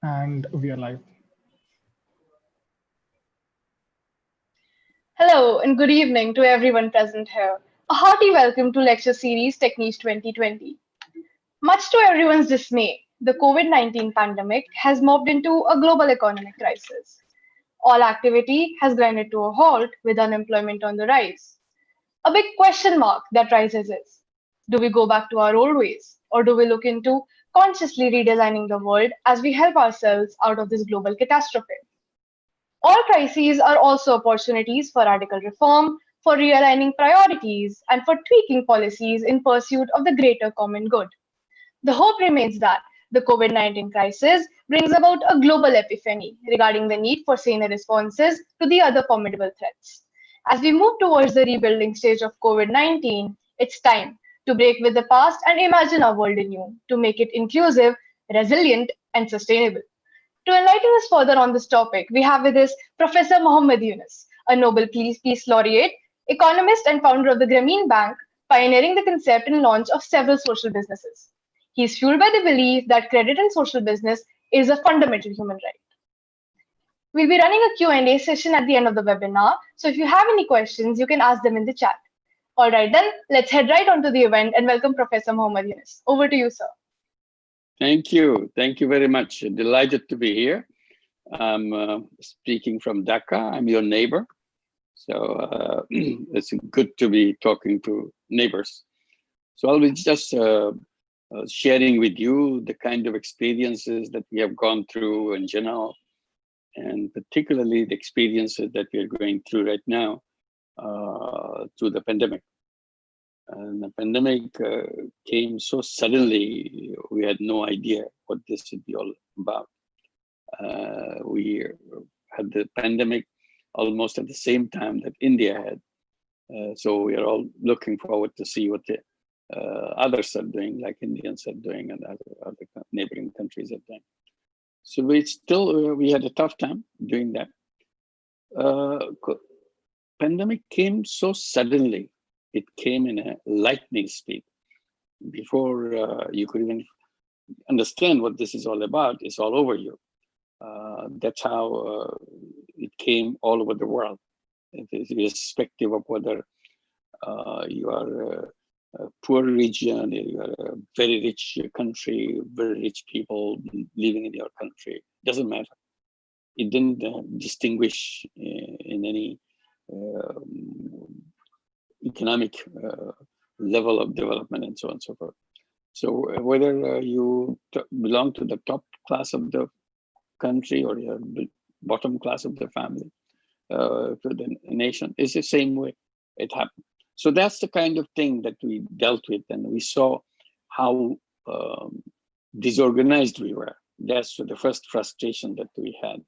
And we are live. Hello and good evening to everyone present here. A hearty welcome to lecture series Techniche 2020. Much to everyone's dismay, the COVID-19 pandemic has morphed into a global economic crisis. All activity has grinded to a halt with unemployment on the rise. A big question mark that rises is, do we go back to our old ways or do we look into consciously redesigning the world as we help ourselves out of this global catastrophe? All crises are also opportunities for radical reform, for realigning priorities, and for tweaking policies in pursuit of the greater common good. The hope remains that the COVID-19 crisis brings about a global epiphany regarding the need for saner responses to the other formidable threats. As we move towards the rebuilding stage of COVID-19, it's time to break with the past and imagine our world anew, to make it inclusive, resilient, and sustainable. To enlighten us further on this topic, we have with us Professor Muhammed Yunus, a Nobel Peace Laureate, economist, and founder of the Grameen Bank, pioneering the concept and launch of several social businesses. He is fueled by the belief that credit in social business is a fundamental human right. We'll be running a Q&A session at the end of the webinar, so if you have any questions, you can ask them in the chat. All right, then, let's head right on to the event and welcome Professor Muhammed Yunus. Over to you, sir. Thank you. Thank you very much. Delighted to be here. I'm speaking from Dhaka. I'm your neighbor. So it's good to be talking to neighbors. So I'll be just sharing with you the kind of experiences that we have gone through in general, and particularly the experiences that we are going through right now through the pandemic. And the pandemic came so suddenly, we had no idea what this would be all about. We had the pandemic almost at the same time that India had. So we are all looking forward to see what the others are doing, like Indians are doing and other neighboring countries are doing. So we had a tough time doing that. Pandemic came so suddenly. It came in a lightning speed. Before you could even understand what this is all about, it's all over you. That's how it came all over the world. It is irrespective of whether you are a poor region, you are a very rich country, very rich people living in your country. Doesn't matter. It didn't distinguish in any economic level of development and so on and so forth. So whether you belong to the top class of the country or you're the bottom class of the family, to the nation, it's the same way it happened. So that's the kind of thing that we dealt with, and we saw how disorganized we were. That's the first frustration that we had.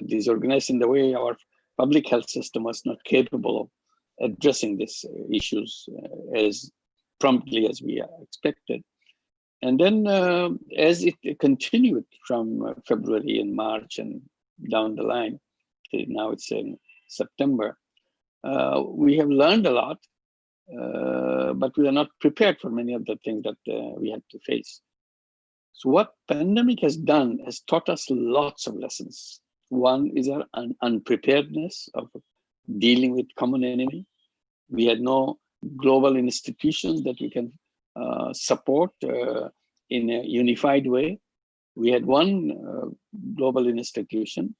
Disorganized in the way our public health system was not capable of addressing these issues as promptly as we expected. And then as it continued from February and March and down the line, now it's in September, we have learned a lot, but we are not prepared for many of the things that we had to face. So what pandemic has done has taught us lots of lessons. One is our unpreparedness of dealing with common enemy. We had no global institutions that we can support in a unified way. We had one global institution,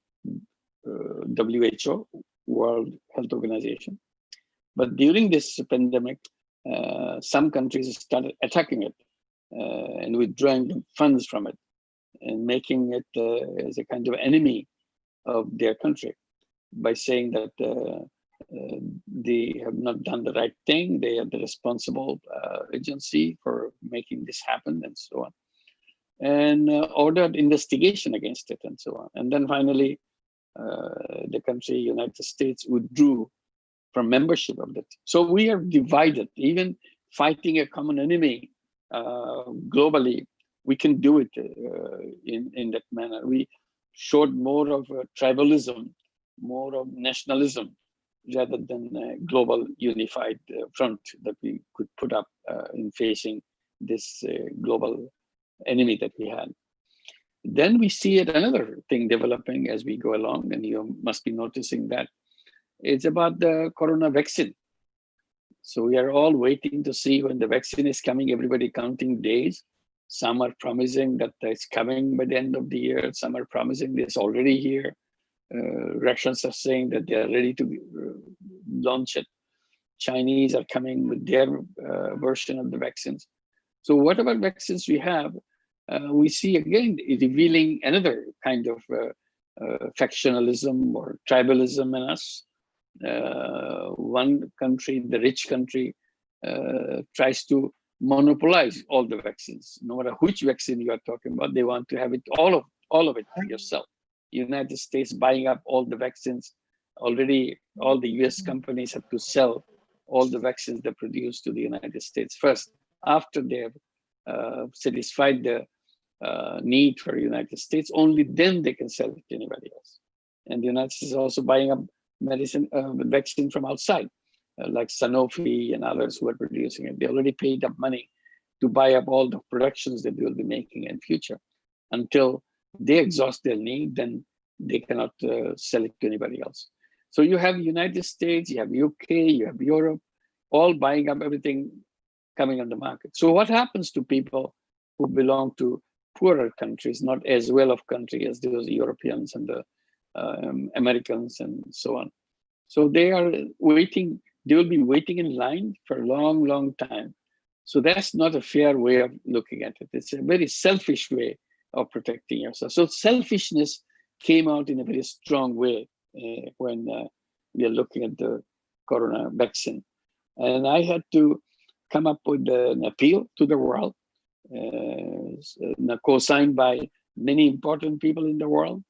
WHO, World Health Organization. But during this pandemic, some countries started attacking it and withdrawing the funds from it and making it as a kind of enemy of their country by saying that they have not done the right thing, they are the responsible agency for making this happen and so on, and ordered investigation against it and so on. And then finally, the country, United States, withdrew from membership of that. So we are divided. Even fighting a common enemy globally, we can do it in that manner. We showed more of tribalism, more of nationalism, rather than a global unified front that we could put up in facing this global enemy that we had. then we see it another thing developing as we go along, and you must be noticing that. It's about the corona vaccine. So we are all waiting to see when the vaccine is coming, everybody counting days. Some are promising that it's coming by the end of the year. Some are promising it's already here. Russians are saying that they are ready to launch it. Chinese are coming with their version of the vaccines. So whatever vaccines we have, we see again revealing another kind of factionalism or tribalism in us. One country, the rich country, tries to monopolize all the vaccines. No matter which vaccine you are talking about, they want to have it, all of it yourself. United States buying up all the vaccines. Already, all the US companies have to sell all the vaccines they produce to the United States first. After they have satisfied the need for the United States, only then they can sell it to anybody else. And the United States is also buying up medicine, vaccine from outside, like Sanofi and others who are producing it. They already paid up money to buy up all the productions that they will be making in future. Until they exhaust their need, then they cannot sell it to anybody else. So you have United States, you have UK, you have Europe, all buying up everything coming on the market. So what happens to people who belong to poorer countries, not as well of country as those Europeans and the Americans and so on? So they are waiting, they will be waiting in line for a long, long time. So that's not a fair way of looking at it. It's a very selfish way of protecting yourself. So selfishness came out in a very strong way when we are looking at the corona vaccine. And I had to come up with an appeal to the world, co-signed by many important people in the world,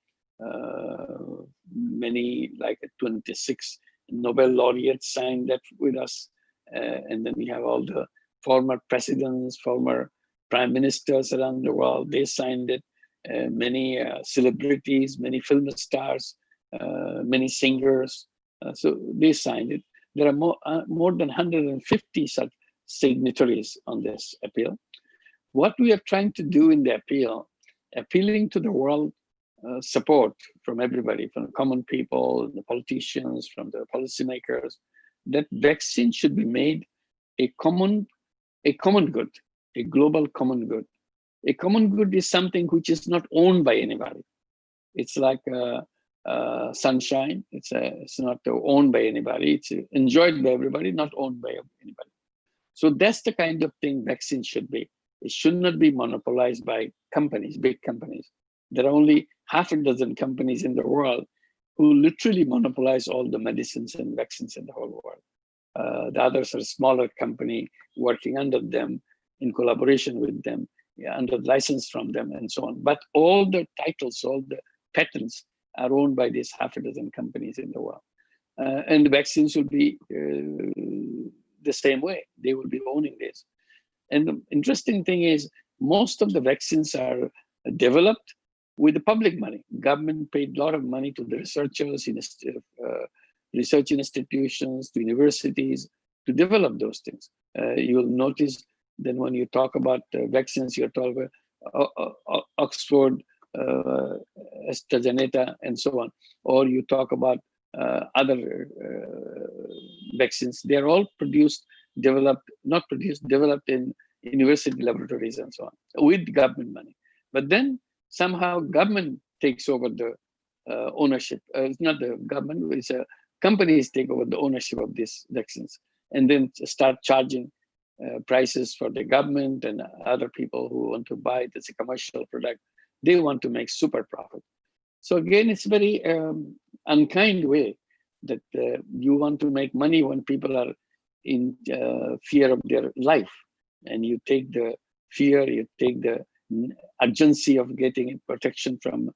many, like 26 Nobel laureates signed that with us. And then we have all the former presidents, former prime ministers around the world, they signed it. Many celebrities, many film stars, many singers, so they signed it. There are more than 150 such signatories on this appeal. What we are trying to do in the appeal, appealing to the world support from everybody, from the common people, the politicians, from the policymakers, that vaccine should be made a common good, a global common good. A common good is something which is not owned by anybody. It's like sunshine. It's not owned by anybody. It's enjoyed by everybody, not owned by anybody. So that's the kind of thing vaccine should be. It should not be monopolized by companies, big companies. There are only half a dozen companies in the world who literally monopolize all the medicines and vaccines in the whole world. The others are smaller company working under them, in collaboration with them, under license from them, and so on. But all the titles, all the patents are owned by these half a dozen companies in the world. And the vaccines will be the same way. They will be owning this. And the interesting thing is, most of the vaccines are developed with the public money. Government paid a lot of money to the researchers, research institutions, to universities to develop those things. You'll notice that when you talk about vaccines, you're talking about Oxford, AstraZeneca, and so on. Or you talk about other vaccines. They're all developed in university laboratories and so on, with government money. But then somehow government takes over the ownership. It's not the government, it's companies take over the ownership of these vaccines, and then start charging prices for the government and other people who want to buy it as a commercial product. They want to make super profit. So again, it's a very unkind way that you want to make money when people are in fear of their life. And you take the fear, you take the urgency of getting protection from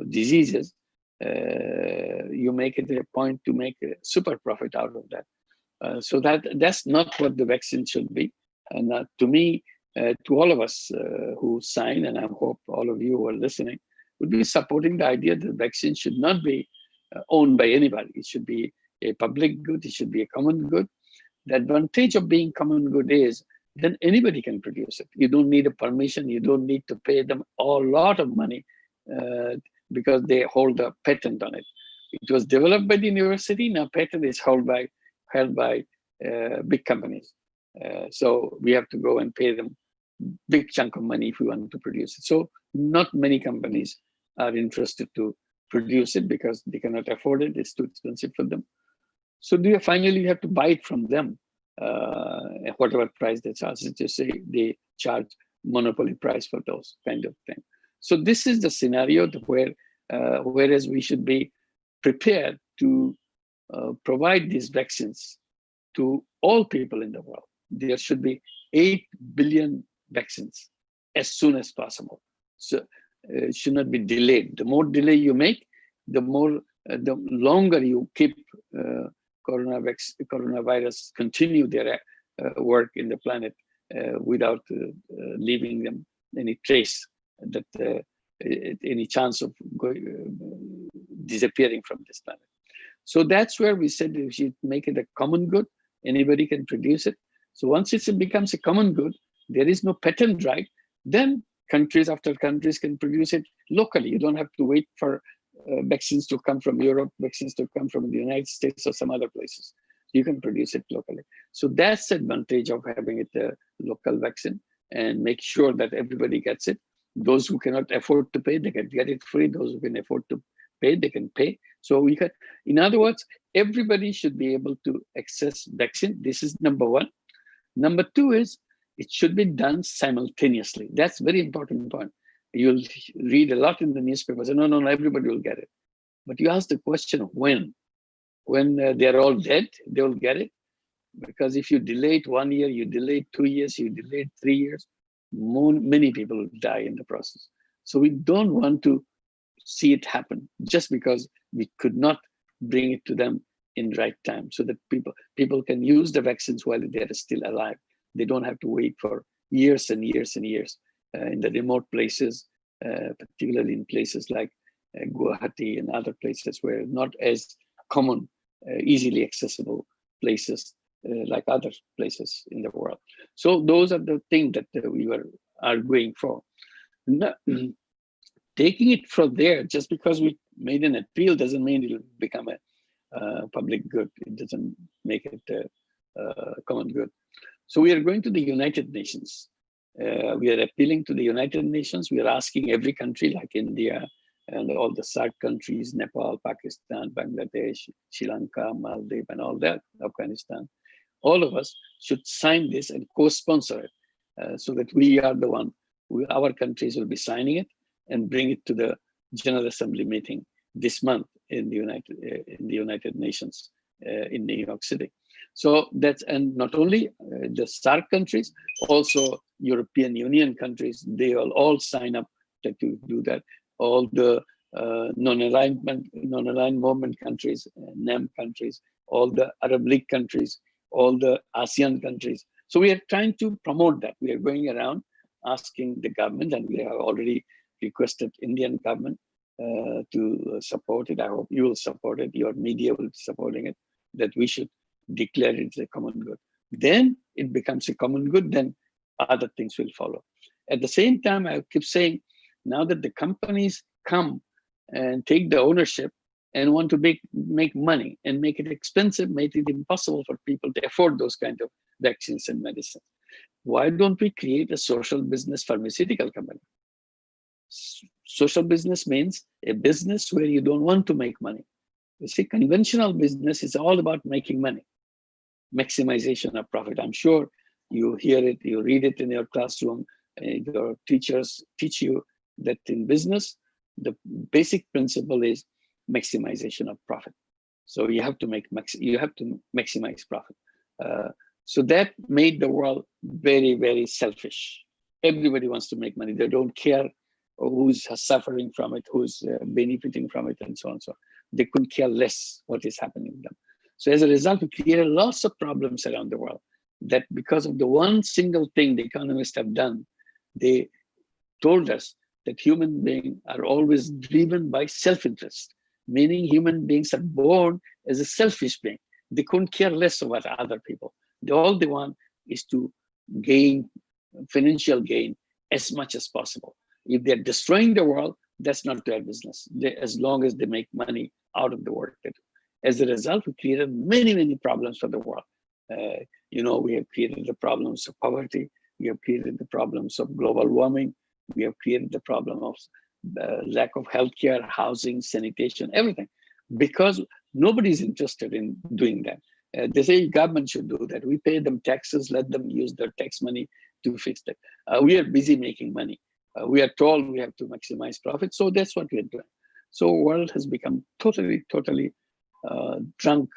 diseases, you make it a point to make a super profit out of that. So that's not what the vaccine should be. And to me, to all of us who sign, and I hope all of you who are listening, would be supporting the idea that the vaccine should not be owned by anybody. It should be a public good. It should be a common good. The advantage of being common good is then anybody can produce it. You don't need a permission. You don't need to pay them a lot of money because they hold a patent on it. It was developed by the university. Now patent is held by big companies. So we have to go and pay them big chunk of money if we want to produce it. So not many companies are interested to produce it because they cannot afford it. It's too expensive for them. So finally you have to buy it from them, at whatever price they charge. Just say they charge monopoly price for those kind of thing. So this is the scenario where, whereas we should be prepared to provide these vaccines to all people in the world. There should be 8 billion vaccines as soon as possible. So it should not be delayed. The more delay you make, the longer you keep coronavirus continue their work in the planet without leaving them any trace, that any chance of disappearing from this planet. So that's where we said we should make it a common good. Anybody can produce it. So once it becomes a common good, there is no patent right, then countries after countries can produce it locally. You don't have to wait for vaccines to come from Europe, vaccines to come from the United States or some other places. You can produce it locally. So that's the advantage of having it a local vaccine, and make sure that everybody gets it. Those who cannot afford to pay, they can get it free. Those who can afford to pay, they can pay. So we can, in other words, everybody should be able to access vaccine. This is number one. Number two is it should be done simultaneously. That's very important point. You'll read a lot in the newspapers, and no, everybody will get it. But you ask the question of when. When they're all dead, they will get it. Because if you delay it 1 year, you delay it 2 years, you delay it 3 years, many people will die in the process. So we don't want to see it happen just because we could not bring it to them in right time, so that people can use the vaccines while they're still alive. They don't have to wait for years and years and years in the remote places, particularly in places like Guwahati and other places where not as common, easily accessible places like other places in the world. So those are the things that we were arguing for. Now, taking it from there, just because we made an appeal doesn't mean it'll become a public good. It doesn't make it a common good. So we are going to the United Nations. We are appealing to the United Nations. We are asking every country like India and all the SAARC countries, Nepal, Pakistan, Bangladesh, Sri Lanka, Maldives, and all that, Afghanistan. All of us should sign this and co-sponsor it, so that we are the one, our countries will be signing it and bring it to the General Assembly meeting this month in the United Nations in New York City. So that's, and not only the SAARC countries, also European Union countries, they will all sign up to do that. All the non-aligned movement countries, NAM countries, all the Arab League countries, all the ASEAN countries. So we are trying to promote that. We are going around asking the government, and we have already requested Indian government to support it. I hope you will support it. Your media will be supporting it, that we should declare it a common good. Then it becomes a common good, then other things will follow. At the same time, I keep saying, now that the companies come and take the ownership and want to make money and make it expensive, make it impossible for people to afford those kind of vaccines and medicine, why don't we create a social business pharmaceutical company? Social business means a business where you don't want to make money. You see, conventional business is all about making money, maximization of profit. I'm sure you hear it, you read it in your classroom, and your teachers teach you that in business, the basic principle is maximization of profit. So you have to maximize profit. So that made the world very, very selfish. Everybody wants to make money. They don't care who's suffering from it, who's benefiting from it, and so on. So they couldn't care less what is happening to them. So as a result, we created lots of problems around the world, that because of the one single thing the economists have done, they told us that human beings are always driven by self-interest, meaning human beings are born as a selfish being. They couldn't care less about other people. All they want is to gain, financial gain as much as possible. If they're destroying the world, that's not their business, as long as they make money out of the work they do. As a result, we created many, many problems for the world. We have created the problems of poverty. We have created the problems of global warming. We have created the problem of lack of healthcare, housing, sanitation, everything, because nobody's interested in doing that. They say government should do that. We pay them taxes, let them use their tax money to fix that. We are busy making money. We are told we have to maximize profit, so that's what we are doing. So world has become totally drunk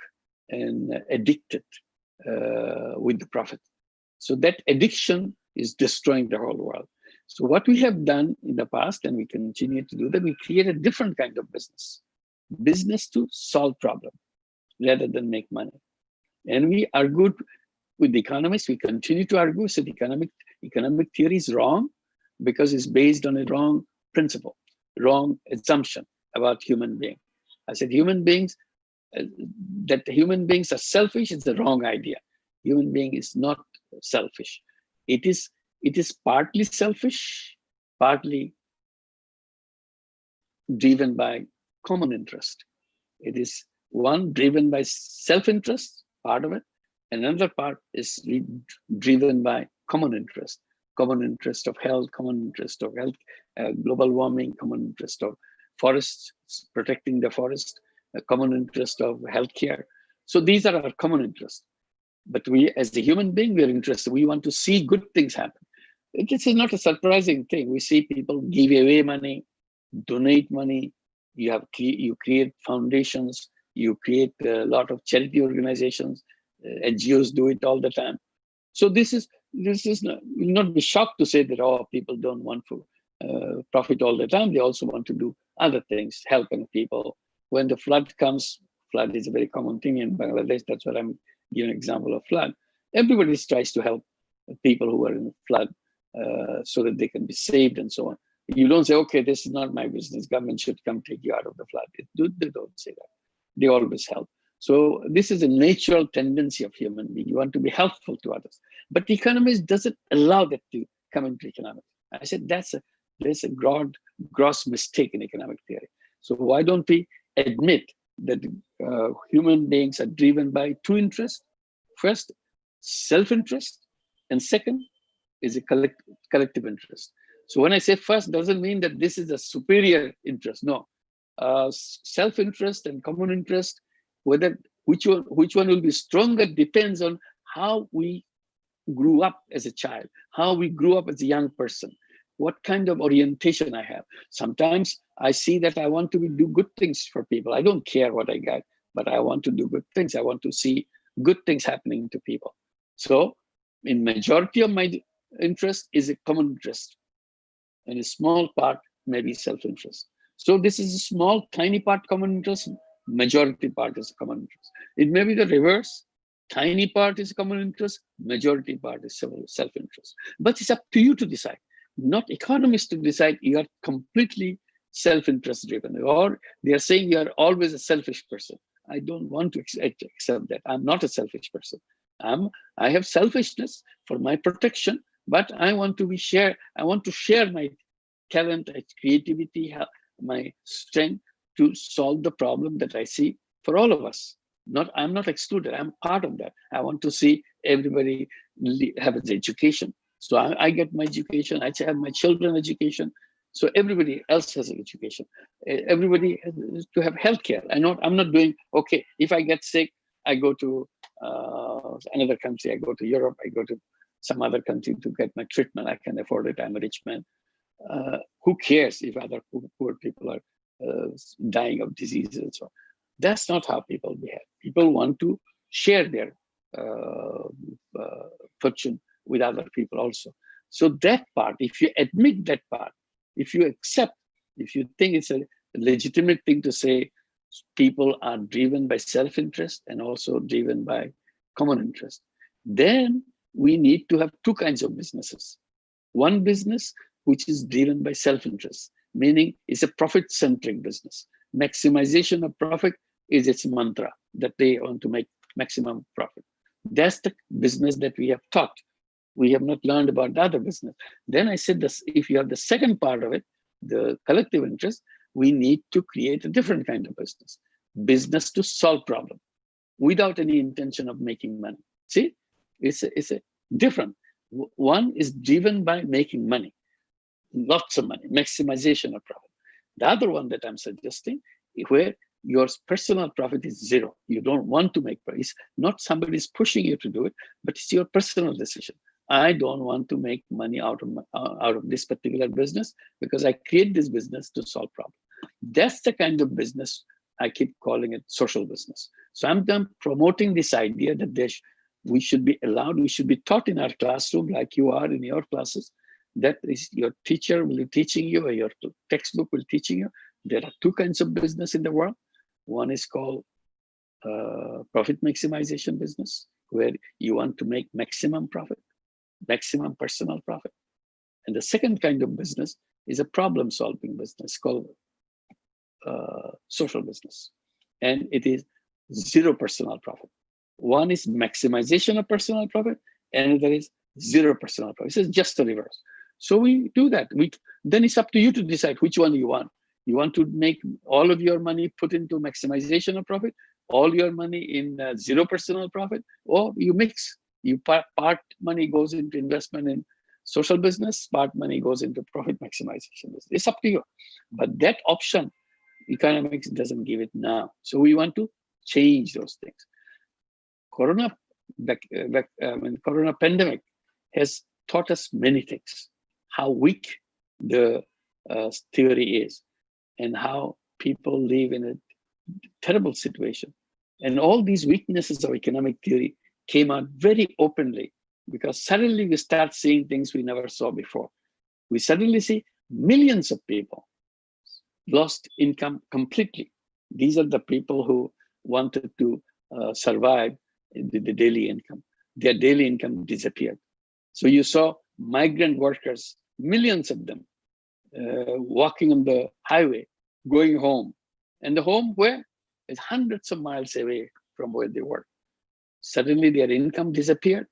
and addicted with the profit. So that addiction is destroying the whole world. So what we have done in the past, and we continue to do that, we create a different kind of business. Business to solve problem rather than make money. And we argued with the economists, we continue to argue, so the economic theory is wrong because it's based on a wrong principle, wrong assumption about human beings. I said human beings, that human beings are selfish is the wrong idea. Human being is not selfish. It is partly selfish, partly driven by common interest. It is one driven by self-interest, part of it, and another part is driven by common interest of health, common interest of health, global warming, common interest of forests, protecting the forest, common interest of healthcare. So these are our common interests. But we, as a human being, we are interested. We want to see good things happen. This is not a surprising thing. We see people give away money, donate money. You create foundations. You create a lot of charity organizations. NGOs do it all the time. So this is not, you'll not be shocked to say that people don't want to profit all the time. They also want to do other things, helping people. When the flood comes, flood is a very common thing in Bangladesh. That's what I'm giving an example of flood. Everybody tries to help people who are in flood so that they can be saved and so on. You don't say, okay, this is not my business. Government should come take you out of the flood. They don't say that. They always help. So this is a natural tendency of human being. You want to be helpful to others. But economists doesn't allow that to come into economics. I said there's a gross mistake in economic theory. So why don't we admit that human beings are driven by two interests? First, self-interest, and second is a collective interest. So when I say first, doesn't mean that this is a superior interest. No, self-interest and common interest, which one will be stronger depends on how we grew up as a child, how we grew up as a young person, what kind of orientation I have. Sometimes I see that I want to do good things for people. I don't care what I get, but I want to do good things. I want to see good things happening to people. So in majority of my interest is a common interest, and a small part may be self-interest. So this is a small, tiny part common interest, majority part is common interest. It may be the reverse. Tiny part is common interest, majority part is self-interest. But it's up to you to decide, not economists to decide. You are completely self-interest driven, or they are saying you are always a selfish person. I don't want to accept that. I'm not a selfish person. I have selfishness for my protection, but I want to share my talent, my creativity, my strength to solve the problem that I see for all of us. I'm not excluded. I'm part of that. I want to see everybody have an education. So I get my education. I have my children's education. So everybody else has an education. Everybody has to have healthcare. I'm not doing, okay, if I get sick, I go to another country. I go to Europe. I go to some other country to get my treatment. I can afford it. I'm a rich man. Who cares if other poor people are dying of diseases and so on? That's not how people behave. People want to share their fortune with other people also. So that part, if you admit that part, if you accept, if you think it's a legitimate thing to say people are driven by self-interest and also driven by common interest, then we need to have two kinds of businesses. One business which is driven by self-interest, meaning it's a profit-centric business. Maximization of profit is its mantra, that they want to make maximum profit. That's the business that we have taught. We have not learned about the other business. Then I said this, if you have the second part of it, the collective interest, we need to create a different kind of business. Business to solve problems without any intention of making money. See, it's a different. One is driven by making money, lots of money, maximization of profit. The other one that I'm suggesting, where your personal profit is zero. You don't want to make profit. It's not somebody's pushing you to do it, but it's your personal decision. I don't want to make money out of this particular business because I create this business to solve problems. That's the kind of business I keep calling it social business. So I'm done promoting this idea that we should be allowed, we should be taught in our classroom like you are in your classes. That is, your teacher will be teaching you, or your textbook will be teaching you. There are two kinds of business in the world. One is called profit maximization business, where you want to make maximum profit, maximum personal profit. And the second kind of business is a problem-solving business called social business. And it is zero personal profit. One is maximization of personal profit, and there is zero personal profit. It's just the reverse. So we do that. Then it's up to you to decide which one you want. You want to make all of your money put into maximization of profit, all your money in zero personal profit, or you mix. You part money goes into investment in social business, part money goes into profit maximization business. It's up to you. But that option, economics doesn't give it now. So we want to change those things. Corona pandemic has taught us many things. How weak the theory is, and how people live in a terrible situation. And all these weaknesses of economic theory came out very openly, because suddenly we start seeing things we never saw before. We suddenly see millions of people lost income completely. These are the people who wanted to survive the daily income. Their daily income disappeared. So you saw migrant workers, millions of them, walking on the highway, going home. And the home where? Is hundreds of miles away from where they were. Suddenly their income disappeared.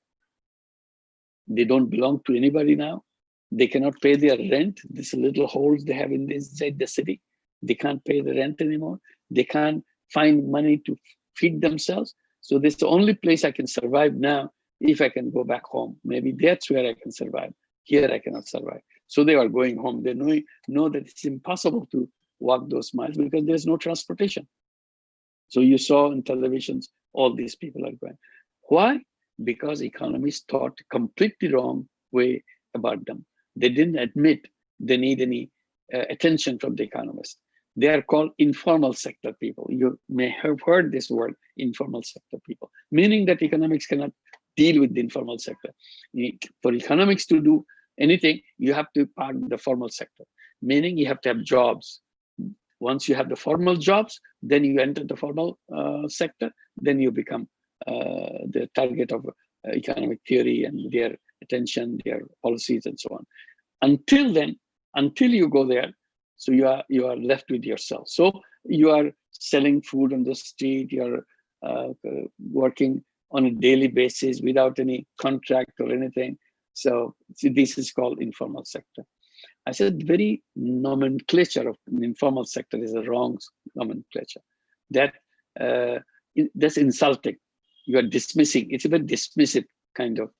They don't belong to anybody now. They cannot pay their rent. These little holes they have inside the city. They can't pay the rent anymore. They can't find money to feed themselves. So this is the only place I can survive now if I can go back home. Maybe that's where I can survive. Here I cannot survive. So they are going home. They know that it's impossible to walk those miles because there's no transportation. So you saw in televisions, all these people are going. Why? Because economists thought completely wrong way about them. They didn't admit they need any attention from the economists. They are called informal sector people. You may have heard this word, informal sector people, meaning that economics cannot deal with the informal sector. For economics to do anything, you have to part the formal sector, meaning you have to have jobs. Once you have the formal jobs, then you enter the formal sector, then you become the target of economic theory and their attention, their policies, and so on. Until then, until you go there, so you are left with yourself. So you are selling food on the street, you are working on a daily basis without any contract or anything. So this is called informal sector. I said very nomenclature of informal sector is a wrong nomenclature. That's insulting. You are dismissing. It's a very dismissive kind of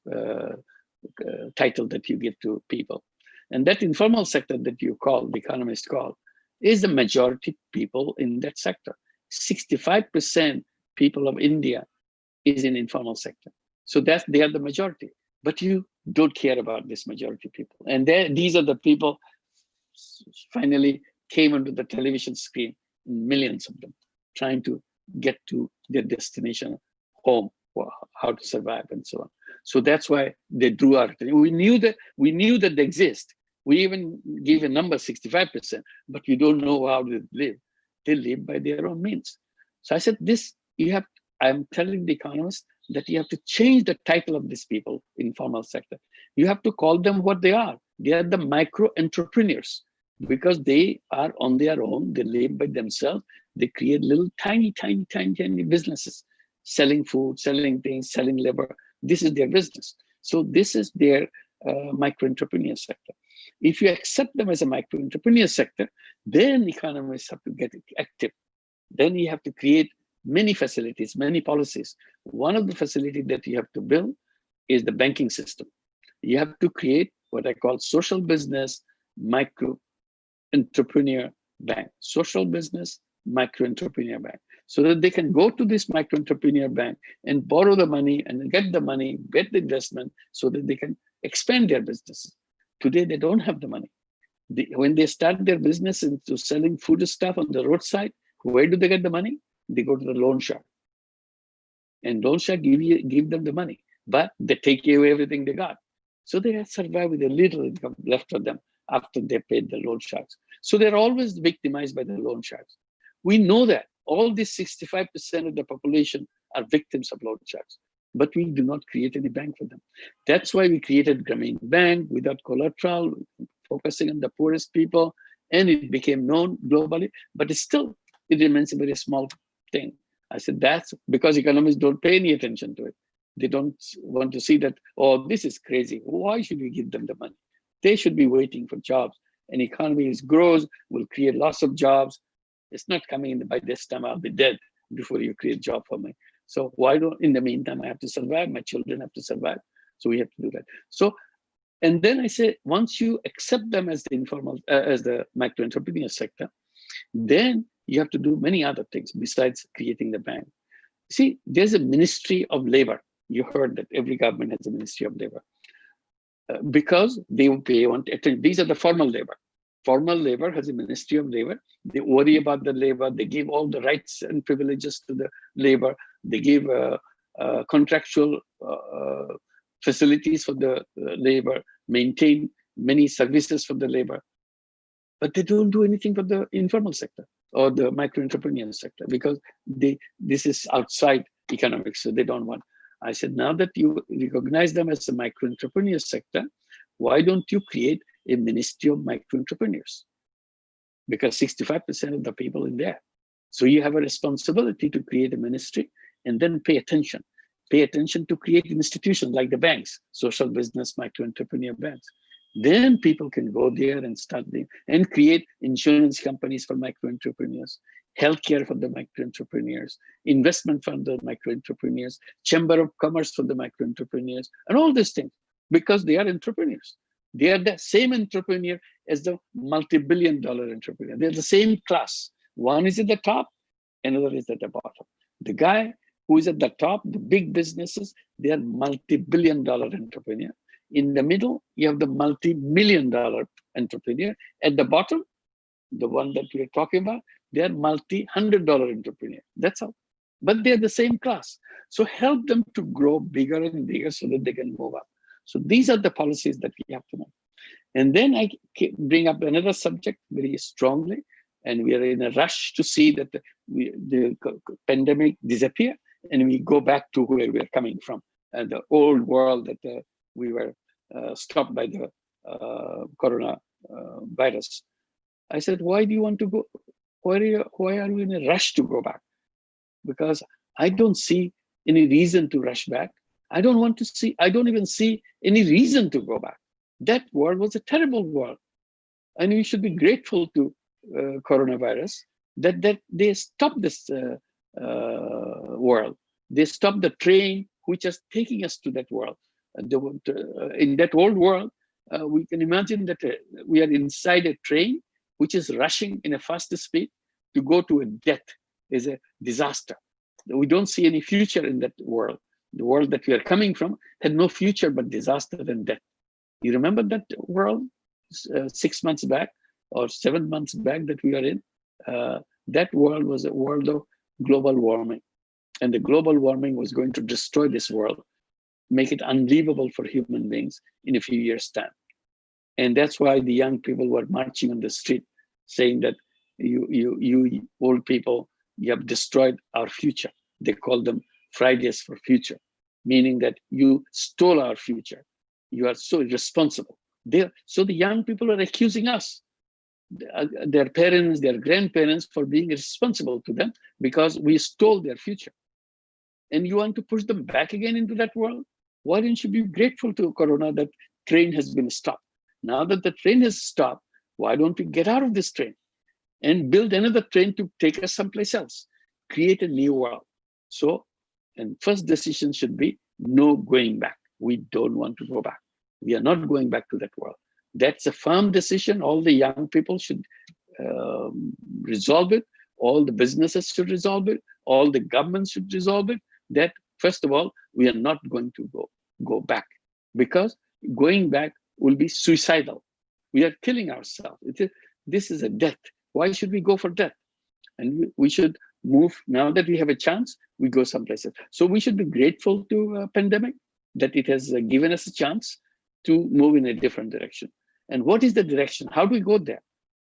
title that you give to people. And that informal sector that you call, the economists call, is the majority people in that sector. 65% people of India is in informal sector. So they are the majority. But you don't care about this majority people. And these are the people finally came onto the television screen, millions of them, trying to get to their destination, home, how to survive, and so on. So that's why they drew our attention. We knew that they exist. We even give a number, 65%, but you don't know how they live. They live by their own means. So I said, I'm telling the economists that you have to change the title of these people, informal sector. You have to call them what they are. They are the micro entrepreneurs, because they are on their own. They live by themselves. They create little tiny businesses, selling food, selling things, selling labor. This is their business. So this is their micro-entrepreneur sector. If you accept them as a micro-entrepreneur sector, then economists have to get active. Then you have to create many facilities, many policies. One of the facilities that you have to build is the banking system. You have to create what I call social business micro-entrepreneur bank, social business micro-entrepreneur bank, so that they can go to this micro-entrepreneur bank and borrow the money and get the money, get the investment, so that they can expand their businesses. Today, they don't have the money. When they start their business into selling food stuff on the roadside, where do they get the money? They go to the loan shark. And loan shark give them the money, but they take away everything they got. So they have survived with a little income left for them after they paid the loan sharks. So they're always victimized by the loan sharks. We know that all these 65% of the population are victims of loan sharks, but we do not create any bank for them. That's why we created Grameen Bank without collateral, focusing on the poorest people, and it became known globally, but it remains a very small thing. I said, that's because economists don't pay any attention to it. They don't want to see that, oh, this is crazy. Why should we give them the money? They should be waiting for jobs. An economy grows, will create lots of jobs. It's not coming in by this time I'll be dead before you create job for me. So why don't, in the meantime, I have to survive, my children have to survive. So we have to do that. So, and then I say, once you accept them as the informal, as the micro-entrepreneur sector, then you have to do many other things besides creating the bank. See, there's a Ministry of Labor. You heard that every government has a Ministry of Labor. Because they want attention. These are the formal labor. Formal labor has a Ministry of Labor. They worry about the labor. They give all the rights and privileges to the labor. They give contractual facilities for the labor, maintain many services for the labor. But they don't do anything for the informal sector or the micro-entrepreneur sector because this is outside economics, so they don't want. I said, now that you recognize them as a micro-entrepreneur sector, why don't you create a Ministry of Micro-Entrepreneurs? Because 65% of the people in there. So you have a responsibility to create a ministry and then pay attention. Pay attention to create institutions like the banks, social business micro-entrepreneur banks. Then people can go there and start and create insurance companies for micro-entrepreneurs, healthcare for the micro-entrepreneurs, investment fund for the micro-entrepreneurs, chamber of commerce for the micro-entrepreneurs, and all these things, because they are entrepreneurs. They are the same entrepreneur as the multi-billion-dollar entrepreneur. They're the same class. One is at the top, another is at the bottom. The guy who is at the top, the big businesses, they are multi-billion-dollar entrepreneur. In the middle, you have the multi-million-dollar entrepreneur. At the bottom, the one that we are talking about, they are multi-hundred-dollar entrepreneur. That's all. But they're the same class. So help them to grow bigger and bigger so that they can move up. So these are the policies that we have to make. And then I bring up another subject very strongly, and we are in a rush to see that the pandemic disappear, and we go back to where we are coming from, and the old world that we were stopped by the corona virus. I said, why do you want to go? Why are we in a rush to go back? Because I don't see any reason to rush back. I don't even see any reason to go back. That world was a terrible world. And we should be grateful to coronavirus that they stopped this world. They stopped the train which is taking us to that world. In that old world, we can imagine that we are inside a train which is rushing in a fast speed to go to a death, is a disaster. We don't see any future in that world. The world that we are coming from had no future but disaster and death. You remember that world 6 months back or 7 months back that we are in? That world was a world of global warming. And the global warming was going to destroy this world, make it unlivable for human beings in a few years' time. And that's why the young people were marching on the street saying that you old people, you have destroyed our future. They call them Fridays for Future, meaning that you stole our future. You are so irresponsible. So the young people are accusing us, their parents, their grandparents, for being responsible to them because we stole their future. And you want to push them back again into that world? Why don't you be grateful to Corona that train has been stopped? Now that the train has stopped, why don't we get out of this train and build another train to take us someplace else? Create a new world. So, and first decision should be no going back. We don't want to go back. We are not going back to that world. That's a firm decision. All the young people should resolve it. All the businesses should resolve it. All the governments should resolve it. That first of all, we are not going to go back, because going back will be suicidal. We are killing ourselves. This is a death. Why should we go for death? And we should move. Now that we have a chance, we go someplace else. So we should be grateful to a pandemic that it has given us a chance to move in a different direction. And what is the direction? How do we go there?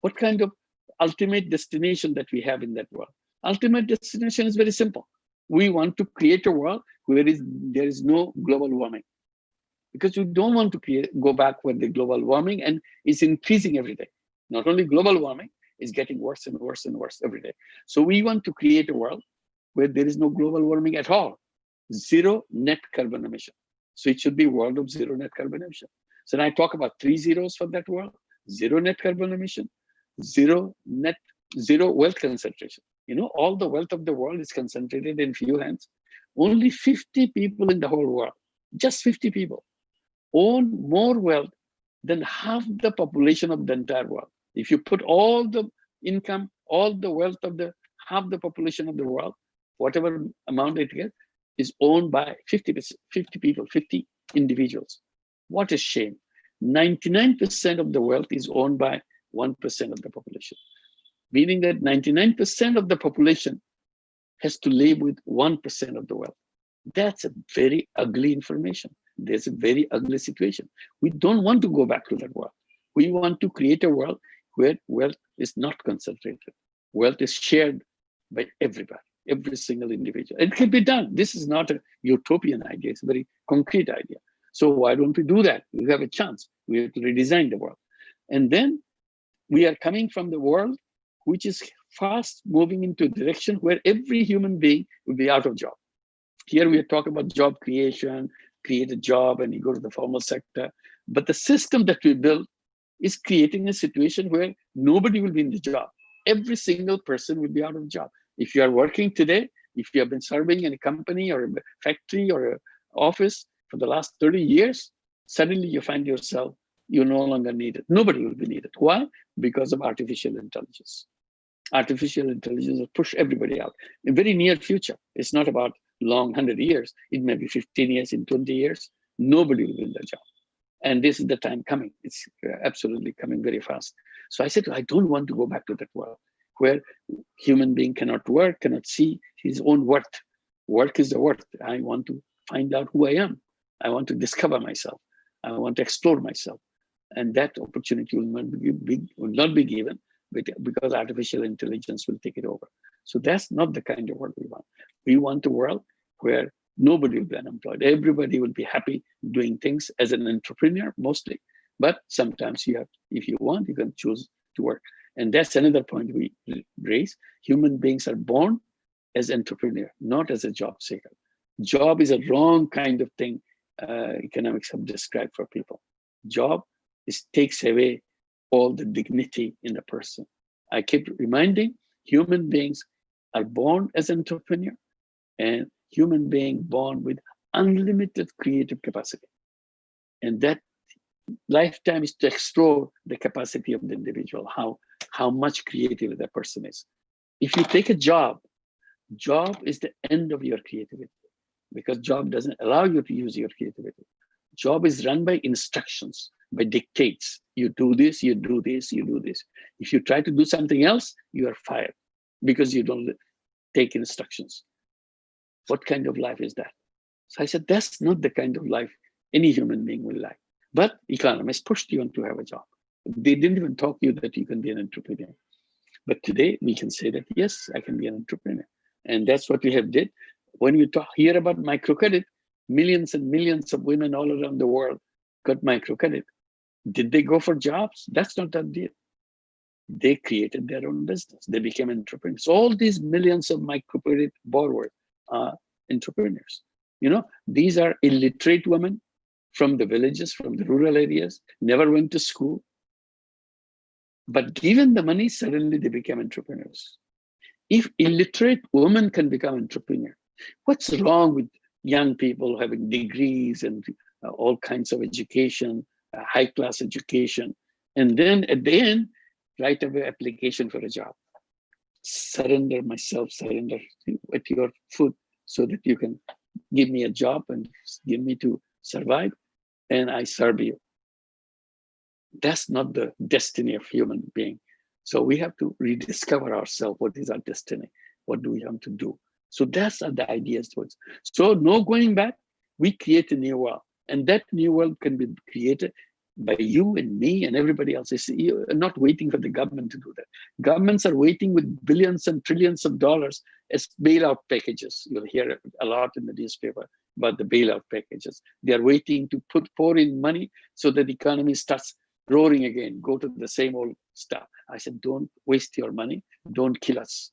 What kind of ultimate destination that we have in that world? Ultimate destination is very simple. We want to create a world where there is no global warming, because we don't want to go back where the global warming and it's increasing every day. Not only global warming, is getting worse and worse and worse every day. So we want to create a world where there is no global warming at all. Zero net carbon emission. So it should be a world of zero net carbon emission. So I talk about 3 zeros for that world: zero net carbon emission, zero wealth concentration. You know, all the wealth of the world is concentrated in few hands. Only 50 people in the whole world, just 50 people, own more wealth than half the population of the entire world. If you put all the income, all the wealth of the half the population of the world, whatever amount it gets, is owned by 50 people, 50 individuals. What a shame. 99% of the wealth is owned by 1% of the population, meaning that 99% of the population has to live with 1% of the wealth. That's a very ugly information. There's a very ugly situation. We don't want to go back to that world. We want to create a world where wealth is not concentrated. Wealth is shared by everybody, every single individual. It can be done. This is not a utopian idea. It's a very concrete idea. So why don't we do that? We have a chance. We have to redesign the world. And then we are coming from the world which is fast moving into a direction where every human being will be out of job. Here we are talking about job creation, create a job and you go to the formal sector. But the system that we build is creating a situation where nobody will be in the job. Every single person will be out of job. If you are working today, if you have been serving in a company or a factory or an office for the last 30 years, suddenly you find yourself, you're no longer needed. Nobody will be needed. Why? Because of artificial intelligence. Artificial intelligence will push everybody out. In very near future, it's not about long 100 years. It may be 15 years, in 20 years, nobody will be in the job. And this is the time coming. It's absolutely coming very fast. So I said, I don't want to go back to that world where human being cannot work, cannot see his own worth. Work is the worth. I want to find out who I am. I want to discover myself. I want to explore myself. And that opportunity will not be given because artificial intelligence will take it over. So that's not the kind of world we want. We want a world where nobody will be unemployed. Everybody will be happy doing things as an entrepreneur, mostly. But sometimes you have, if you want, you can choose to work. And that's another point we raise. Human beings are born as entrepreneur, not as a job seeker. Job is a wrong kind of thing economics have described for people. Job takes away all the dignity in the person. I keep reminding, human beings are born as entrepreneur, and human being born with unlimited creative capacity. And that lifetime is to explore the capacity of the individual, how much creative that person is. If you take a job is the end of your creativity, because job doesn't allow you to use your creativity. Job is run by instructions, by dictates. You do this, you do this, you do this. If you try to do something else, you are fired because you don't take instructions. What kind of life is that? So I said, that's not the kind of life any human being will like. But economists pushed you to have a job. They didn't even talk to you that you can be an entrepreneur. But today we can say that, yes, I can be an entrepreneur. And that's what we have did. When you hear about microcredit, millions and millions of women all around the world got microcredit. Did they go for jobs? That's not that deal. They created their own business. They became entrepreneurs. All these millions of microcredit borrowers are entrepreneurs. You know, these are illiterate women from the villages, from the rural areas, never went to school. But given the money, suddenly they became entrepreneurs. If illiterate women can become entrepreneur, what's wrong with young people having degrees and all kinds of education, high-class education, and then at the end, write an application for a job? Surrender myself, surrender at your foot so that you can give me a job and give me to survive, and I serve you. That's not the destiny of human being. So we have to rediscover ourselves. What is our destiny? What do we have to do? So that's the ideas towards. So no going back. We create a new world, and that new world can be created by you and me and everybody else. You're not waiting for the government to do that. Governments are waiting with billions and trillions of dollars as bailout packages. You'll hear a lot in the newspaper about the bailout packages. They are waiting to pour in money so that the economy starts roaring again, go to the same old stuff. I said, don't waste your money. Don't kill us.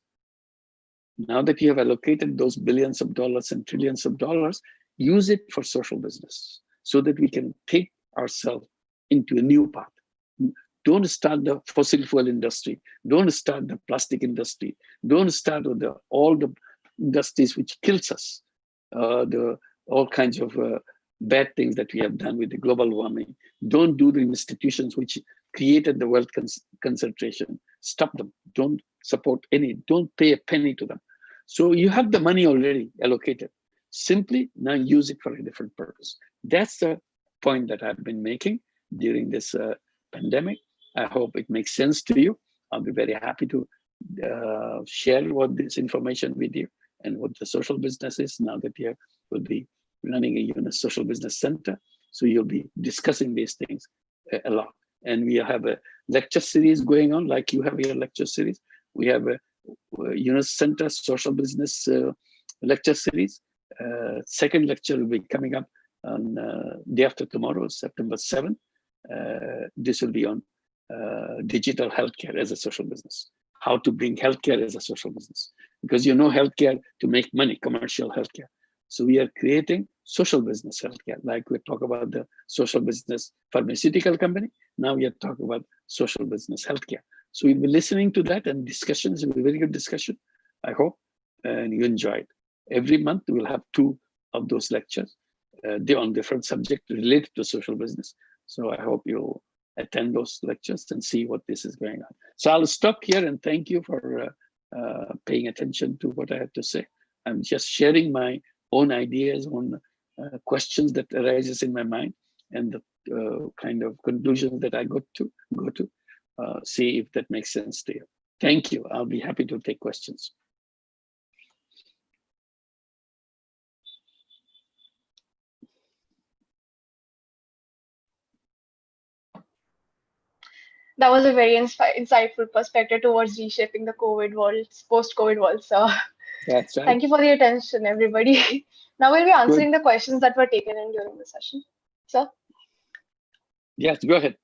Now that you have allocated those billions of dollars and trillions of dollars, use it for social business so that we can take ourselves into a new path. Don't start the fossil fuel industry. Don't start the plastic industry. Don't start with all the industries which kills us. All kinds of bad things that we have done with the global warming. Don't do the institutions which created the wealth concentration. Stop them. Don't support any. Don't pay a penny to them. So you have the money already allocated. Simply now use it for a different purpose. That's the point that I've been making during this pandemic. I hope it makes sense to you. I'll be very happy to share what this information with you and what the social business is now that you will be running a Yunus Social Business Center. So you'll be discussing these things a lot. And we have a lecture series going on, like you have your lecture series. We have a Yunus Center Social Business lecture series. Second lecture will be coming up on day after tomorrow, September 7th. This will be on digital healthcare as a social business. How to bring healthcare as a social business. Because you know healthcare to make money, commercial healthcare. So we are creating social business healthcare, like we talk about the social business pharmaceutical company. Now we are talking about social business healthcare. So we'll be listening to that, and discussions will be very good discussion, I hope, and you enjoy it. Every month we'll have 2 of those lectures. They're on different subjects related to social business. So I hope you'll attend those lectures and see what this is going on. So I'll stop here and thank you for paying attention to what I have to say. I'm just sharing my own ideas, on questions that arises in my mind, and the kind of conclusions that I go to. See if that makes sense to you. Thank you. I'll be happy to take questions. That was a very insightful perspective towards reshaping the COVID world, post-COVID world. So That's right. thank you for the attention, everybody. Now we'll be answering Good. the questions that were taken in during the session. So Yes, go ahead.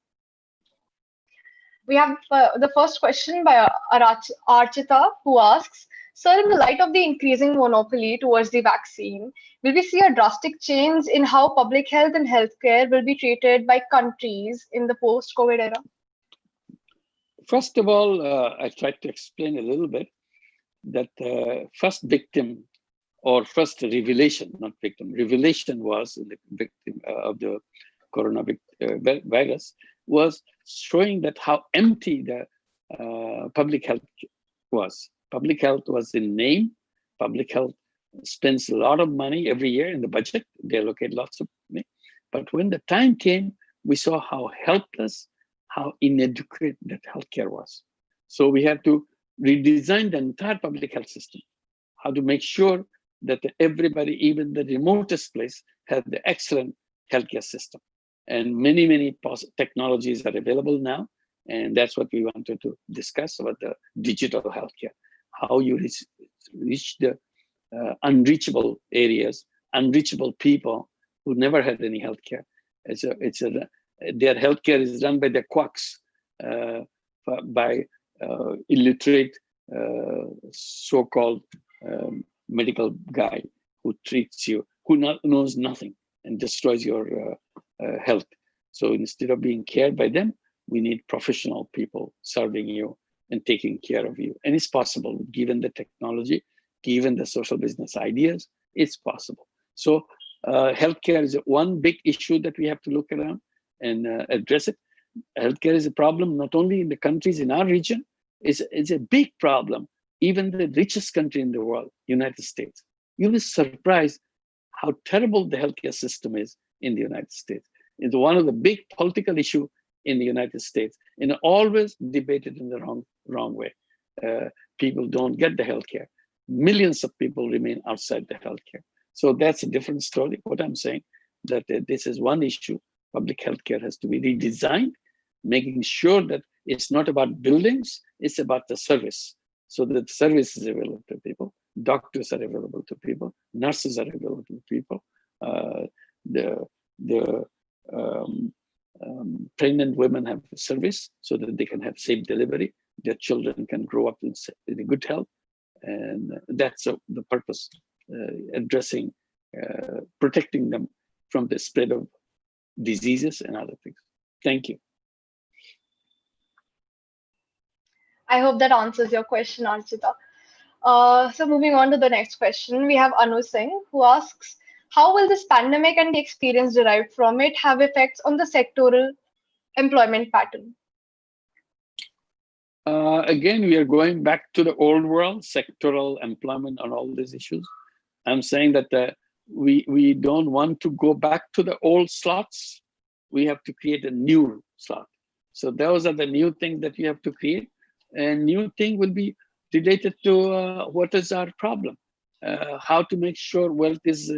we have the first question by Archita, who asks, Sir, in the light of the increasing monopoly towards the vaccine, will we see a drastic change in how public health and healthcare will be treated by countries in the post-COVID era? First of all, I tried to explain a little bit that first victim or first revelation, not victim, revelation was the victim of the coronavirus was showing that how empty the public health was. Public health was in name. Public health spends a lot of money every year in the budget. They allocate lots of money. But when the time came, we saw how helpless, how inadequate that healthcare was. So we had to redesign the entire public health system, how to make sure that everybody, even the remotest place, had the excellent healthcare system. And many technologies are available now. And that's what we wanted to discuss about the digital healthcare, how you reach the unreachable areas, unreachable people who never had any healthcare. Their healthcare is run by the quacks, by illiterate so-called medical guy who treats you who knows nothing and destroys your health. So instead of being cared by them, we need professional people serving you and taking care of you. And it's possible, given the technology, given the social business ideas, it's possible. So healthcare is one big issue that we have to look around and address it. Healthcare is a problem not only in the countries in our region, it's a big problem. Even the richest country in the world, United States, you'll be surprised how terrible the healthcare system is in the United States. It's one of the big political issues in the United States, and always debated in the wrong way. People don't get the healthcare. Millions of people remain outside the healthcare. So that's a different story. What I'm saying, that this is one issue. Public healthcare has to be redesigned, making sure that it's not about buildings, it's about the service. So that service is available to people, doctors are available to people, nurses are available to people, pregnant women have service so that they can have safe delivery, their children can grow up in good health. And that's the purpose, addressing, protecting them from the spread of diseases and other things. Thank you. I hope that answers your question, Archita. So moving on to the next question, we have Anu Singh, who asks, how will this pandemic and the experience derived from it have effects on the sectoral employment pattern? Again, we are going back to the old world, sectoral employment on all these issues. I'm saying that we don't want to go back to the old slots. We have to create a new slot. So those are the new things that we have to create. And new thing will be related to what is our problem, how to make sure wealth is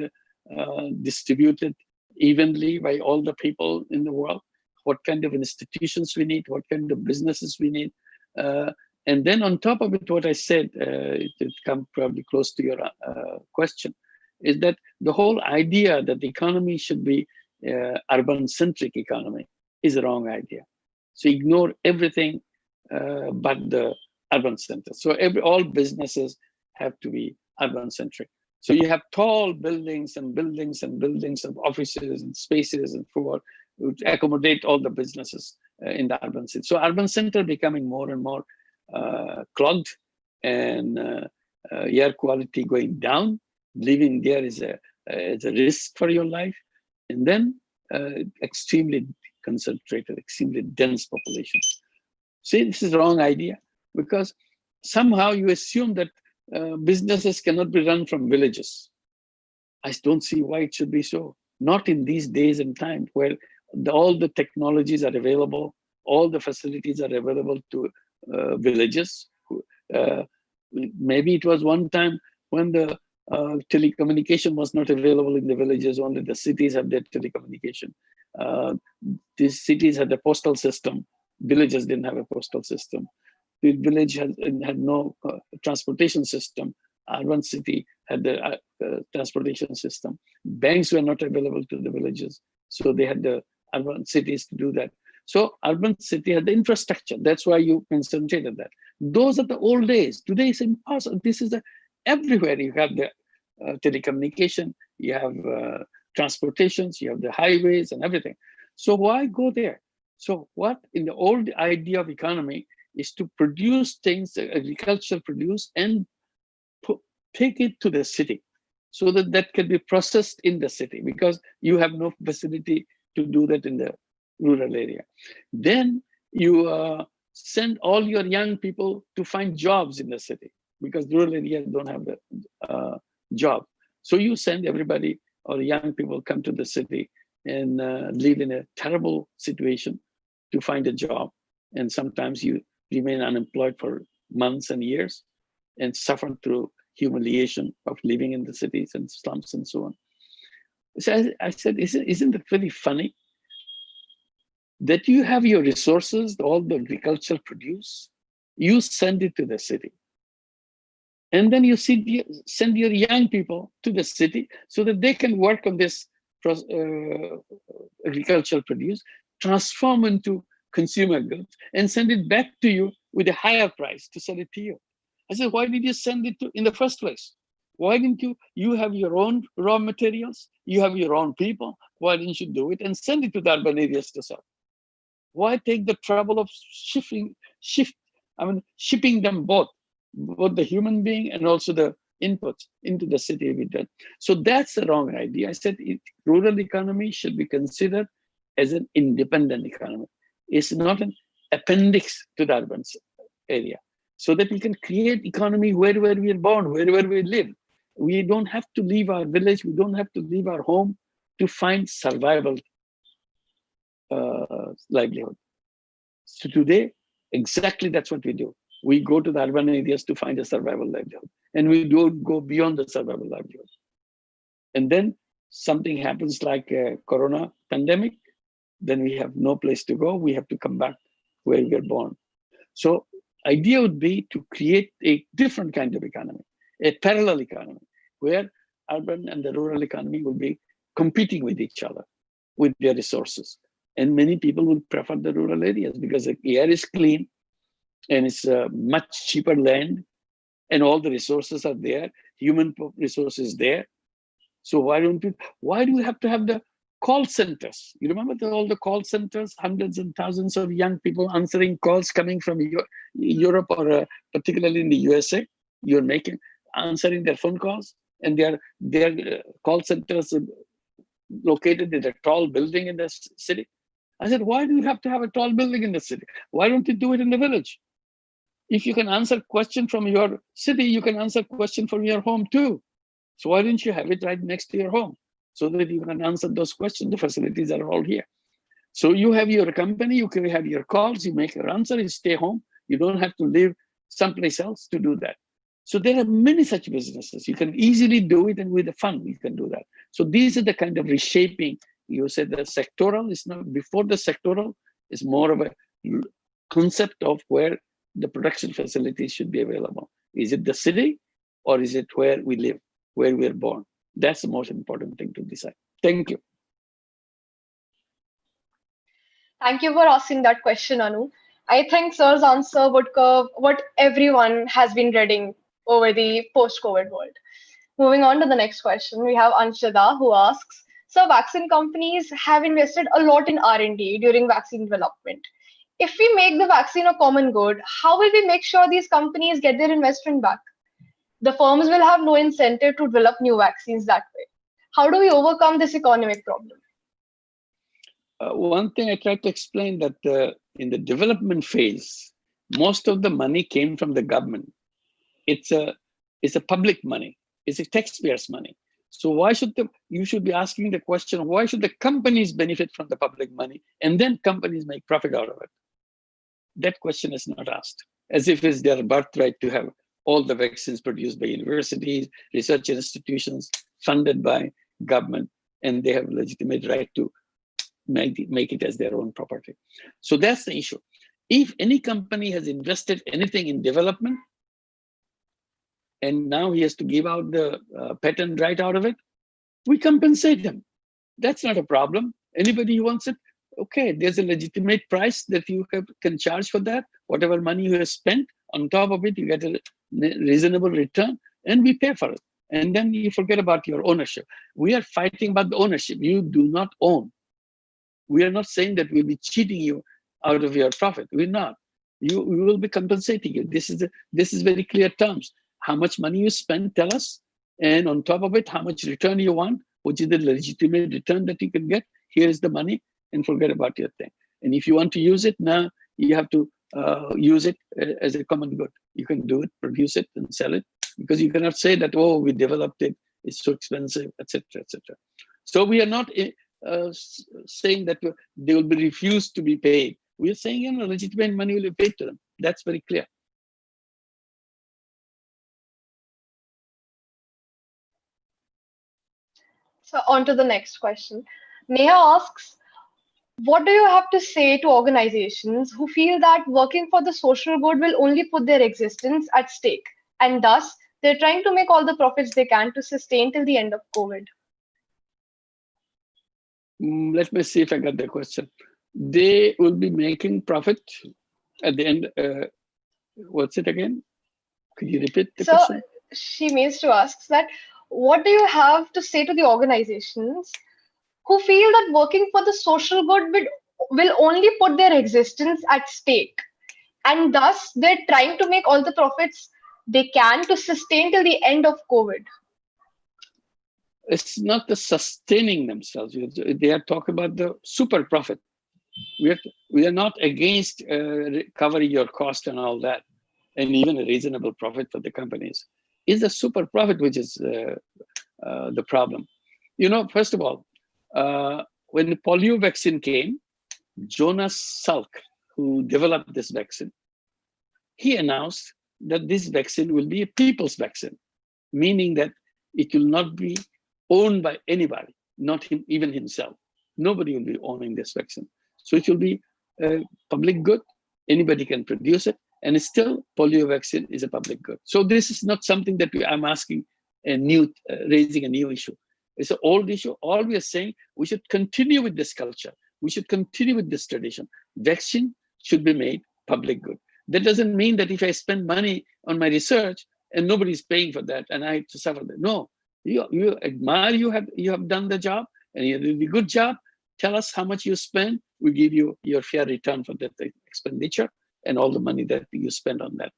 distributed evenly by all the people in the world, what kind of institutions we need, what kind of businesses we need. And then on top of it, what I said, it comes probably close to your question, is that the whole idea that the economy should be urban-centric economy is a wrong idea. So ignore everything but the urban center. So all businesses have to be urban-centric. So you have tall buildings and buildings and buildings of offices and spaces and for to accommodate all the businesses in the urban city. So urban center becoming more and more clogged, and air quality going down. Living there is a risk for your life, and then extremely concentrated, extremely dense population. See, this is the wrong idea, because somehow you assume that businesses cannot be run from villages. I don't see why it should be so. Not in these days and time where all the technologies are available, all the facilities are available to villages. Maybe it was one time when the telecommunication was not available in the villages, only the cities have their telecommunication. These cities had a postal system, villages didn't have a postal system. The village had no transportation system. Urban city had the transportation system. Banks were not available to the villages, so they had the urban cities to do that. So urban city had the infrastructure. That's why you concentrated that. Those are the old days. Today is impossible. This is everywhere. You have the telecommunication, you have transportations, you have the highways and everything. So why go there? So what in the old idea of economy is to produce things, agriculture produce, and take it to the city so that that can be processed in the city, because you have no facility to do that in the rural area. Then you send all your young people to find jobs in the city, because rural areas don't have the job. So you send everybody, or young people come to the city and live in a terrible situation to find a job. And sometimes you remain unemployed for months and years and suffer through humiliation of living in the cities and slums and so on. So I said, isn't it very funny that you have your resources, all the agricultural produce, you send it to the city. And then you send your young people to the city so that they can work on this agricultural produce, transform into consumer goods, and send it back to you with a higher price to sell it to you. I said, why did you send it in the first place? Why didn't you have your own raw materials? You have your own people. Why didn't you do it and send it to the urban areas to sell? Why take the trouble of shipping them both the human being and also the inputs into the city with that? So that's the wrong idea. I said rural economy should be considered as an independent economy. It's not an appendix to the urban area. So that we can create economy wherever we are born, wherever we live. We don't have to leave our village. We don't have to leave our home to find survival livelihood. So today, exactly that's what we do. We go to the urban areas to find a survival livelihood, and we don't go beyond the survival livelihood. And then something happens like a corona pandemic, then we have no place to go. We have to come back where we were born. So idea would be to create a different kind of economy, a parallel economy, where urban and the rural economy will be competing with each other, with their resources. And many people will prefer the rural areas because the air is clean and it's much cheaper land and all the resources are there, human resources there. So why do we have to have the call centers? You remember all the call centers, hundreds and thousands of young people answering calls coming from Europe or particularly in the USA. You're answering their phone calls, and their call centers located in a tall building in the city. I said, why do you have to have a tall building in the city? Why don't you do it in the village? If you can answer question from your city, you can answer question from your home too. So why didn't you have it right next to your home so that you can answer those questions? The facilities are all here. So you have your company, you can have your calls, you make your answer, you stay home. You don't have to live someplace else to do that. So there are many such businesses. You can easily do it, and with the fund, you can do that. So these are the kind of reshaping. You said the sectoral is not, before the sectoral is more of a concept of where the production facilities should be available. Is it the city or is it where we live, where we are born? That's the most important thing to decide. Thank you. Thank you for asking that question, Anu. I think Sir's answer would cover what everyone has been reading over the post-COVID world. Moving on to the next question, we have Anshada who asks, so vaccine companies have invested a lot in R&D during vaccine development. If we make the vaccine a common good, how will we make sure these companies get their investment back? The firms will have no incentive to develop new vaccines that way. How do we overcome this economic problem? One thing I tried to explain that in the development phase, most of the money came from the government. It's a public money. It's a taxpayers' money. So why should you should be asking the question, why should the companies benefit from the public money and then companies make profit out of it? That question is not asked, as if it's their birthright to have all the vaccines produced by universities, research institutions, funded by government, and they have a legitimate right to make it as their own property. So that's the issue. If any company has invested anything in development, and now he has to give out the patent right out of it, we compensate him. That's not a problem. Anybody who wants it, okay, there's a legitimate price that you can charge for that. Whatever money you have spent, on top of it, you get a reasonable return, and we pay for it. And then you forget about your ownership. We are fighting about the ownership. You do not own. We are not saying that we'll be cheating you out of your profit. We're not. We will be compensating you. This is very clear terms. How much money you spend, tell us. And on top of it, how much return you want, which is the legitimate return that you can get. Here is the money, and forget about your thing. And if you want to use it, now you have to use it as a common good. You can do it, produce it, and sell it, because you cannot say that, oh, we developed it, it's so expensive, etc., etc. So we are not saying that they will be refused to be paid. We are saying, legitimate money will be paid to them. That's very clear. So on to the next question. Neha asks, what do you have to say to organizations who feel that working for the social good will only put their existence at stake, and thus they're trying to make all the profits they can to sustain till the end of COVID? Let me see if I got the question. They will be making profit at the end. What's it again? Could you repeat the question? she means to ask that what do you have to say to the organizations who feel that working for the social good will only put their existence at stake, and thus they're trying to make all the profits they can to sustain till the end of COVID? It's not the sustaining themselves. They are talking about the super profit. We are not against covering your cost and all that, and even a reasonable profit for the companies. It's the super profit which is the problem. First of all, when the polio vaccine came, Jonas Salk, who developed this vaccine, he announced that this vaccine will be a people's vaccine, meaning that it will not be owned by anybody, not him, even himself. Nobody will be owning this vaccine. So it will be a public good. Anybody can produce it. And still, polio vaccine is a public good. So this is not something that I'm asking raising a new issue. It's an old issue. All we are saying, we should continue with this culture. We should continue with this tradition. Vaccine should be made public good. That doesn't mean that if I spend money on my research and nobody's paying for that and I have to suffer that. No, you admire you have done the job and you did a good job. Tell us how much you spend. We give you your fair return for that expenditure and all the money that you spend on that.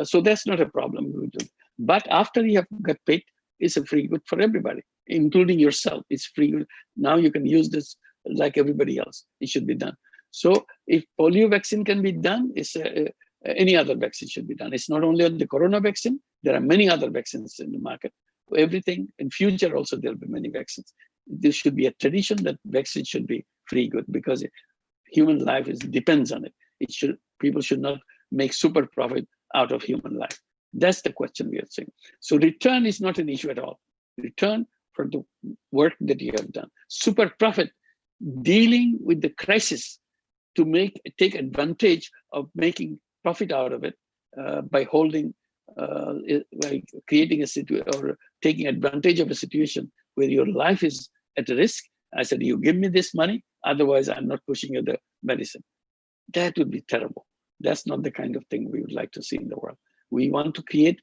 So that's not a problem. But after you have got paid, it's a free good for everybody, including yourself. It's free good. Now you can use this like everybody else. It should be done. So if polio vaccine can be done, any other vaccine should be done. It's not only on the corona vaccine. There are many other vaccines in the market. Everything in future also there'll be many vaccines. There should be a tradition that vaccine should be free good because human life depends on it. People should not make super profit out of human life. That's the question we are saying. So return is not an issue at all. Return for the work that you have done. Super profit, dealing with the crisis to take advantage of making profit out of it by creating a situation or taking advantage of a situation where your life is at risk. I said, you give me this money, otherwise I'm not pushing you the medicine. That would be terrible. That's not the kind of thing we would like to see in the world. We want to create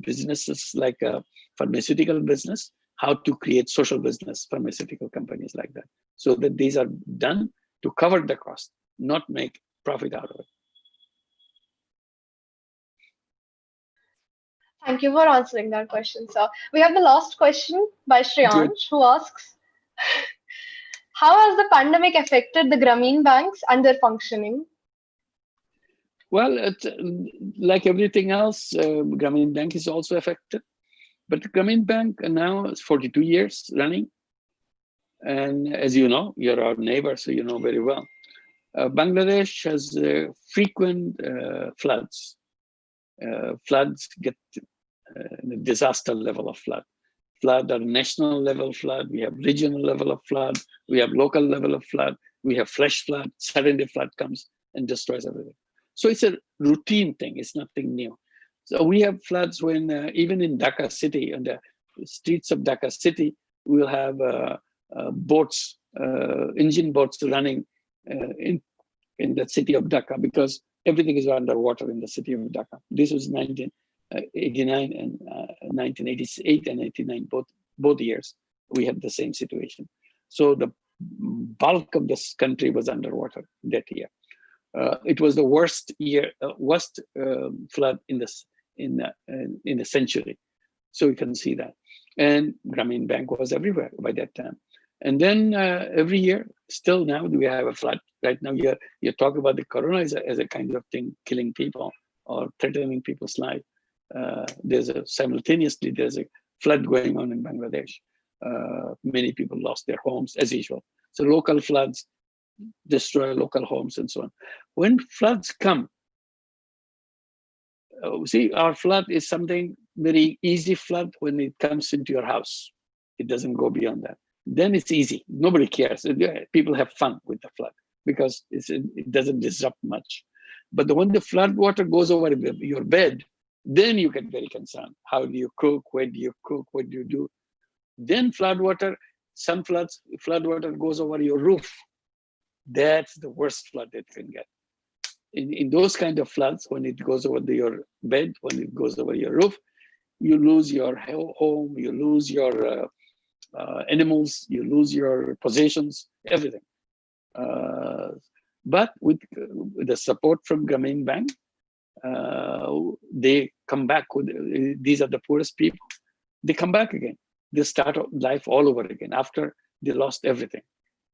businesses like a pharmaceutical business, how to create social business, pharmaceutical companies like that, so that these are done to cover the cost, not make profit out of it. Thank you for answering that question, sir. We have the last question by Shreyansh, who asks, how has the pandemic affected the Grameen banks and their functioning? Well, like everything else, Grameen Bank is also affected. But the Grameen Bank now is 42 years running. And as you know, you're our neighbor, so you know very well. Bangladesh has frequent floods. Floods get the disaster level of flood. Flood at national level flood, we have regional level of flood, we have local level of flood, we have flash flood, suddenly flood comes and destroys everything. So it's a routine thing, it's nothing new. So we have floods when even in Dhaka city, on the streets of Dhaka city, we'll have boats, engine boats running in the city of Dhaka because everything is underwater in the city of Dhaka. This was 1989 and 1988 and 89, both years, we had the same situation. So the bulk of this country was underwater that year. It was the worst flood in the century. So you can see that. And Grameen Bank was everywhere by that time. And then every year, still now we have a flood. Right now you're talking about the corona as a kind of thing killing people or threatening people's life. Simultaneously there's a flood going on in Bangladesh. Many people lost their homes as usual. So local floods destroy local homes and so on. When floods come, see, our flood is something very easy flood when it comes into your house. It doesn't go beyond that. Then it's easy. Nobody cares. People have fun with the flood because it doesn't disrupt much. But when the flood water goes over your bed, then you get very concerned. How do you cook? Where do you cook? What do you do? Then flood water goes over your roof. That's the worst flood that you can get. in those kind of floods, when it goes over your bed, when it goes over your roof, you lose your home, you lose your animals, you lose your possessions, everything. But with the support from Grameen Bank, they come back with, these are the poorest people. They come back again. They start life all over again after they lost everything.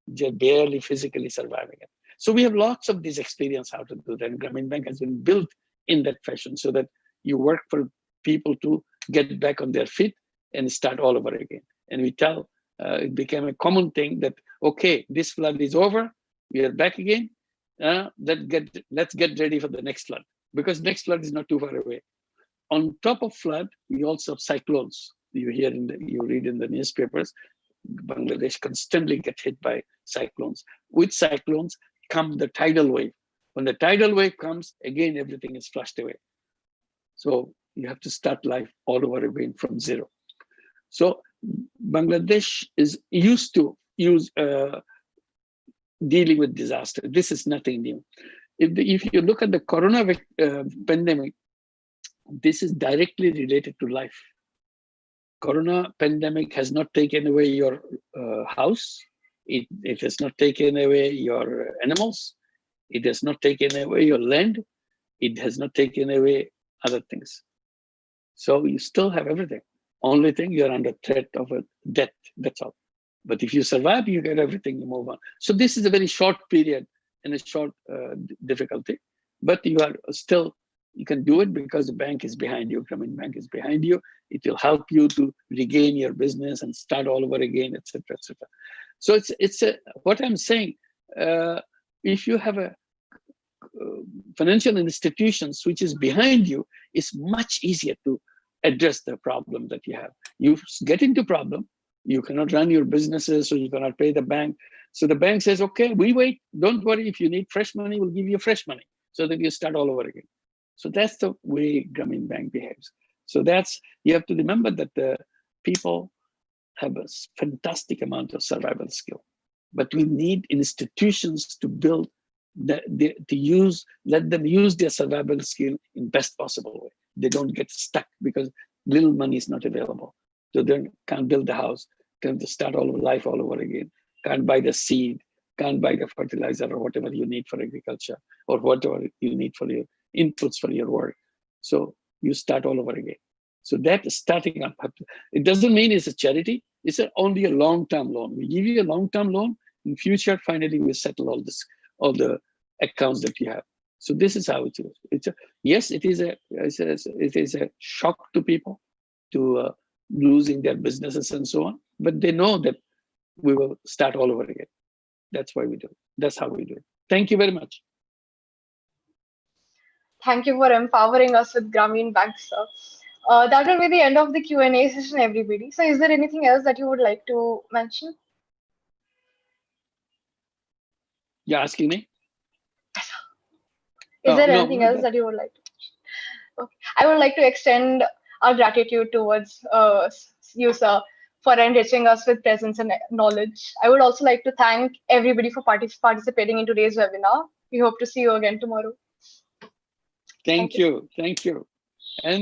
They're barely physically surviving it. So we have lots of this experience how to do that. And Grameen Bank has been built in that fashion so that you work for people to get back on their feet and start all over again. And we tell, it became a common thing that, okay, this flood is over, we are back again. Let's get ready for the next flood, because next flood is not too far away. On top of flood, we also have cyclones. You read in the newspapers, Bangladesh constantly get hit by cyclones. With cyclones come the tidal wave. When the tidal wave comes, again, everything is flushed away. So you have to start life all over again from zero. So Bangladesh is used to dealing with disaster. This is nothing new. If you look at the corona pandemic, this is directly related to life. Corona pandemic has not taken away your house. It has not taken away your animals. It has not taken away your land. It has not taken away other things. So you still have everything. Only thing, you're under threat of a death, that's all. But if you survive, you get everything, you move on. So this is a very short period and a short difficulty, but you are still, you can do it because the bank is behind you, Grameen Bank is behind you. It will help you to regain your business and start all over again, etc., etc. So what I'm saying, if you have a financial institutions which is behind you, it's much easier to address the problem that you have. You get into problem, you cannot run your businesses, so you cannot pay the bank. So the bank says, okay, we wait, don't worry, if you need fresh money, we'll give you fresh money, so that you start all over again. So that's the way Grameen Bank behaves. So you have to remember that the people have a fantastic amount of survival skill, but we need institutions to build, let them use their survival skill in best possible way. They don't get stuck because little money is not available. So they can't build the house, can't start all of life all over again, can't buy the seed, can't buy the fertilizer or whatever you need for agriculture or whatever you need for your inputs for your work. So you start all over again. So that starting up, it doesn't mean it's a charity. It's only a long-term loan. We give you a long-term loan. In future, finally, we settle all the accounts that you have. So this is how it is. Yes, it is a shock to people to losing their businesses and so on, but they know that we will start all over again. That's why we do it. That's how we do it. Thank you very much. Thank you for empowering us with Grameen Bank, sir. That will be the end of the Q&A session, everybody. So is there anything else that you would like to mention? You're asking me? Is there anything else that you would like to mention? Okay. I would like to extend our gratitude towards you, sir, for enriching us with presence and knowledge. I would also like to thank everybody for participating in today's webinar. We hope to see you again tomorrow. Thank you. And